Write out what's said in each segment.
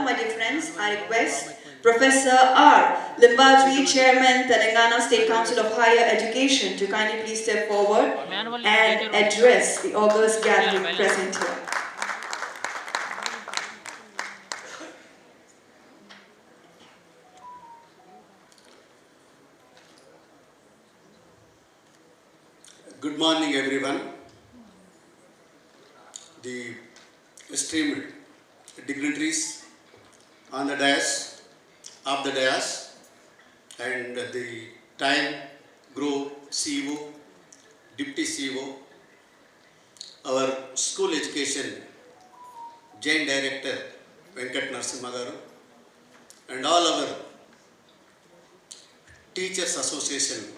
my dear friends, I request Professor R. Limbadri-Chairman, Telangana State Council of Higher Education to kindly please step forward and address the august gathering present here. Good morning, everyone. The esteemed dignitaries on the dais, and the Time2Grow CEO, Deputy CEO, our school education Joint Director Venkat Narasimha garu, and all our Teachers Association,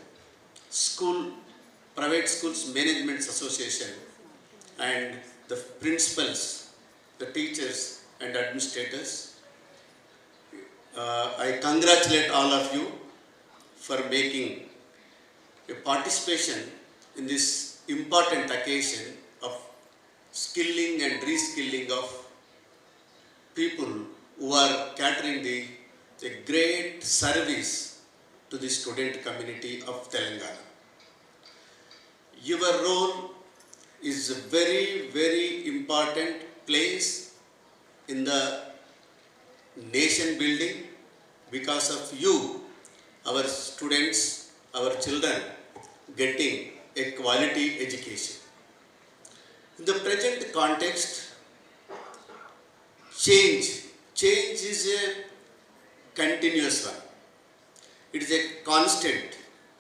Private Schools Management Association, and the principals, the teachers and administrators. I congratulate all of you for making a participation in this important occasion of skilling and reskilling of people who are catering the great service to the student community of Telangana. Your role is a very, very important place in the nation building. Because of you, our students, our children getting a quality education. In the present context, change is a continuous one. It is a constant.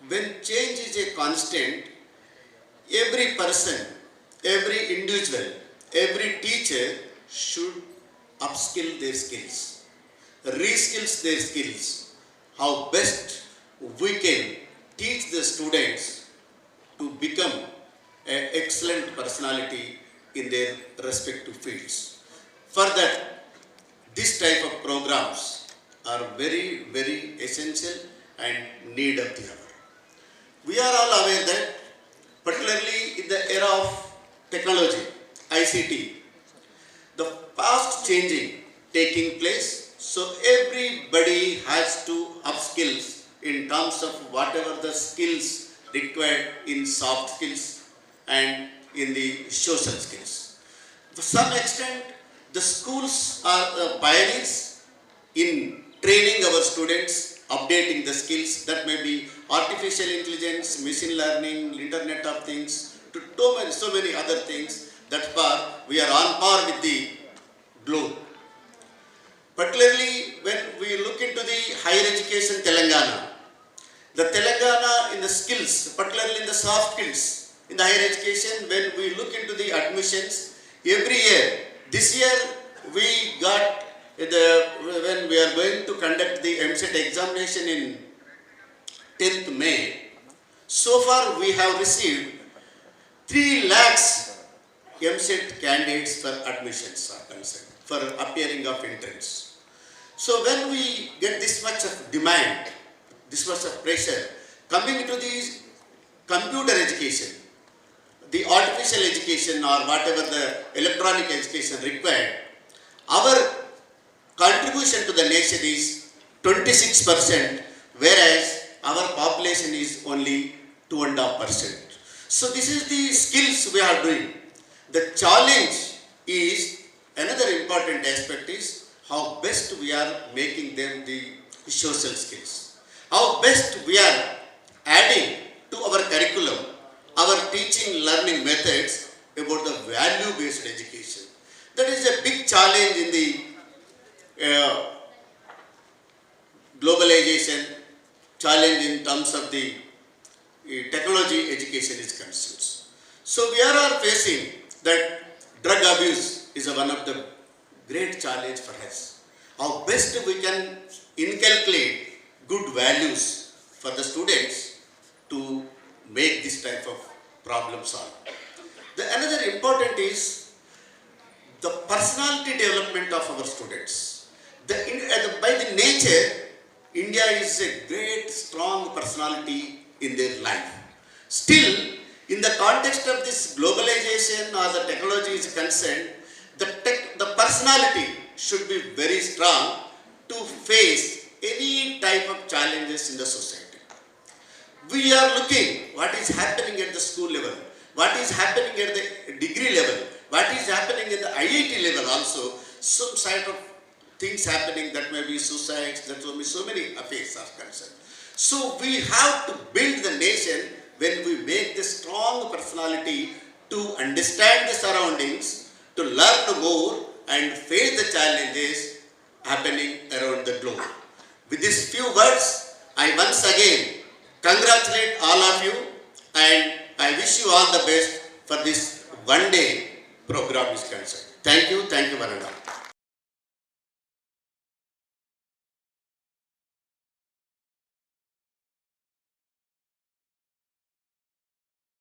When change is a constant, every person, every individual, every teacher should upskill their skills, reskills their skills, how best we can teach the students to become an excellent personality in their respective fields. For that, this type of programs are very, very essential and need of the hour. We are all aware that particularly in the era of technology, ICT, the fast changing taking place, so everybody has to upskill in terms of whatever the skills required in soft skills and in the social skills. To some extent, the schools are pioneers in training our students, updating the skills. That may be artificial intelligence, machine learning, Internet of Things, to so many other things. That we are on par with the globe. Particularly when we look into the higher education Telangana, the Telangana in the skills, particularly in the soft skills, in the higher education, when we look into the admissions, every year, this year we got when we are going to conduct the 𝗟𝗏 examination in 10th May, so far we have received 3 lakhs 𝗟𝗏 candidates for admissions are concerned, for appearing of entrance. So when we get this much of demand, this much of pressure, coming to the computer education, the artificial education or whatever the electronic education required, our contribution to the nation is 26%, whereas our population is only 2.5%. So this is the skills we are doing. The challenge is, another important aspect is how best we are making them the social skills. How best we are adding to our curriculum, our teaching learning methods about the value-based education. That is a big challenge in the globalization, challenge in terms of the technology education is concerned. So we are all facing that drug abuse is one of the great challenge for us. How best we can inculcate good values for the students to make this type of problem solve. Another important is the personality development of our students. By the nature, India is a great, strong personality in their life. Still, in the context of this globalization or the technology is concerned, the personality should be very strong to face any type of challenges in the society. We are looking what is happening at the school level, what is happening at the degree level, what is happening at the IIT level also, some sort of things happening, that may be suicides, that will be so many affairs are concerned. So we have to build the nation when we make the strong personality to understand the surroundings, to learn more and face the challenges happening around the globe. With these few words, I once again congratulate all of you and I wish you all the best for this one day program is concerned. Thank you, Varanda.